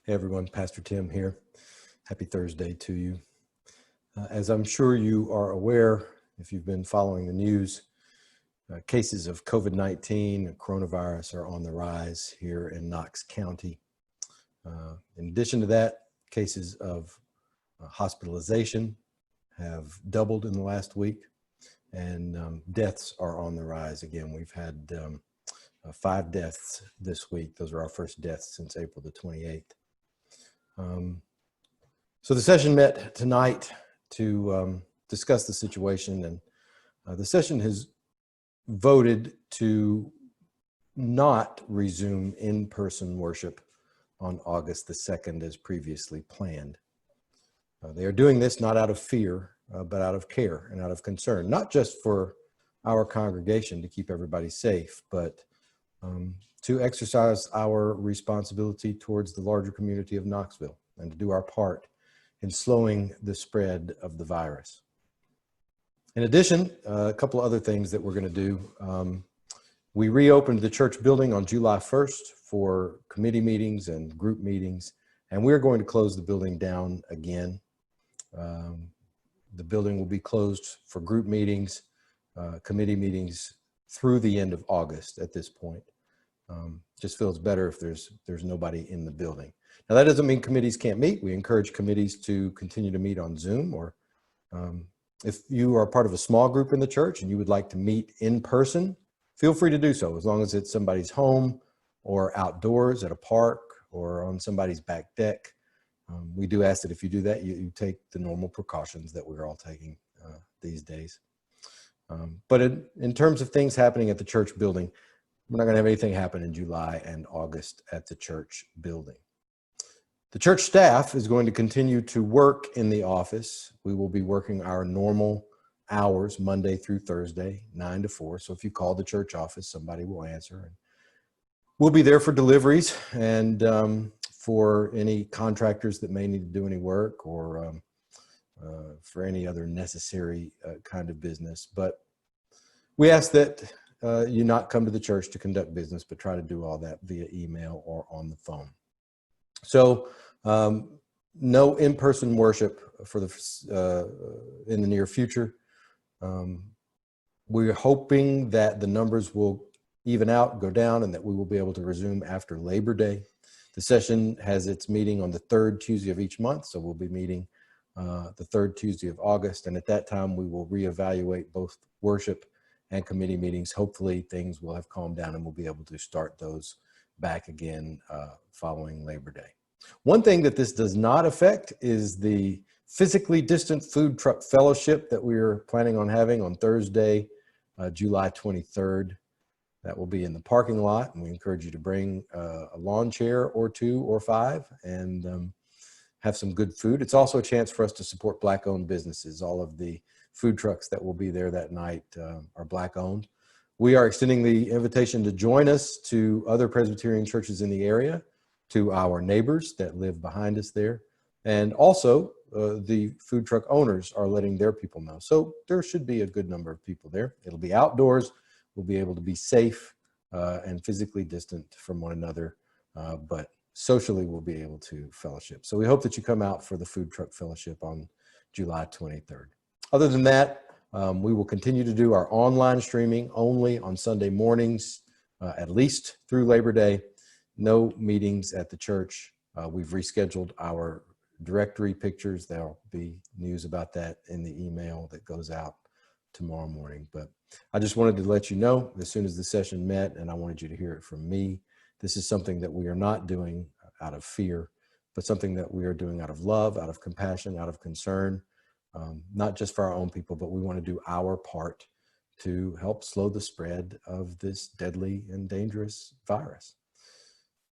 Hey everyone, Pastor Tim here. Happy Thursday to you. As I'm sure you are aware, if you've been following the news, cases of COVID-19 and coronavirus are on the rise here in Knox County. In addition to that, cases of hospitalization have doubled in the last week, and deaths are on the rise again. We've had 5 deaths this week. Those are our first deaths since April the 28th. So the session met tonight to discuss the situation, and the session has voted to not resume in-person worship on August the 2nd as previously planned. They are doing this not out of fear, but out of care and out of concern, not just for our congregation to keep everybody safe, but to exercise our responsibility towards the larger community of Knoxville and to do our part in slowing the spread of the virus. In addition, a couple of other things that we're going to do. We reopened the church building on July 1st for committee meetings and group meetings, and we're going to close the building down again. The building will be closed for group meetings, committee meetings through the end of August at this point. Just feels better if there's nobody in the building. Now, that doesn't mean committees can't meet. We encourage committees to continue to meet on Zoom, or if you are part of a small group in the church and you would like to meet in person, feel free to do so, as long as it's somebody's home or outdoors at a park or on somebody's back deck. We do ask that if you do that, you take the normal precautions that we're all taking these days. But in terms of things happening at the church building, we're not going to have anything happen in July and August at the church building. The church staff is going to continue to work in the office. We will be working our normal hours, Monday through Thursday, 9 to 4. So if you call the church office, somebody will answer. And we'll be there for deliveries and for any contractors that may need to do any work, or for any other necessary kind of business. But we ask that you not come to the church to conduct business, but try to do all that via email or on the phone. So no in-person worship for in the near future. We're hoping that the numbers will even out, go down, and that we will be able to resume after Labor Day. The session has its meeting on the 3rd Tuesday of each month, so we'll be meeting the 3rd Tuesday of August, and at that time we will reevaluate both worship and committee meetings. Hopefully things will have calmed down and we'll be able to start those back again following Labor Day. One thing that this does not affect is the physically distant food truck fellowship that we're planning on having on Thursday, July 23rd. That will be in the parking lot, and we encourage you to bring a lawn chair or 2 or 5 and have some good food. It's also a chance for us to support Black-owned businesses. All of the food trucks that will be there that night are Black-owned. We are extending the invitation to join us to other Presbyterian churches in the area, to our neighbors that live behind us there, and also the food truck owners are letting their people know. So there should be a good number of people there. It'll be outdoors. We'll be able to be safe and physically distant from one another, but socially we'll be able to fellowship. So we hope that you come out for the food truck fellowship on July 23rd. Other than that, we will continue to do our online streaming only on Sunday mornings, at least through Labor Day. No meetings at the church. We've rescheduled our directory pictures. There'll be news about that in the email that goes out tomorrow morning. But I just wanted to let you know as soon as the session met, and I wanted you to hear it from me. This is something that we are not doing out of fear, but something that we are doing out of love, out of compassion, out of concern, not just for our own people, but we want to do our part to help slow the spread of this deadly and dangerous virus.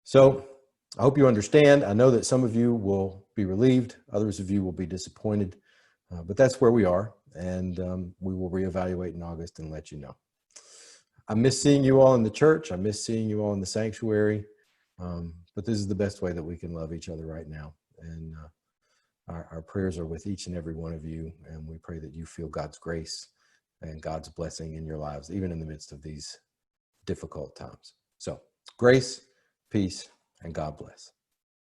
So I hope you understand. I know that some of you will be relieved, others of you will be disappointed, but that's where we are, and we will reevaluate in August and let you know. I miss seeing you all in the church. I miss seeing you all in the sanctuary, but this is the best way that we can love each other right now. And our prayers are with each and every one of you, and we pray that you feel God's grace and God's blessing in your lives, even in the midst of these difficult times. So, grace, peace, and God bless.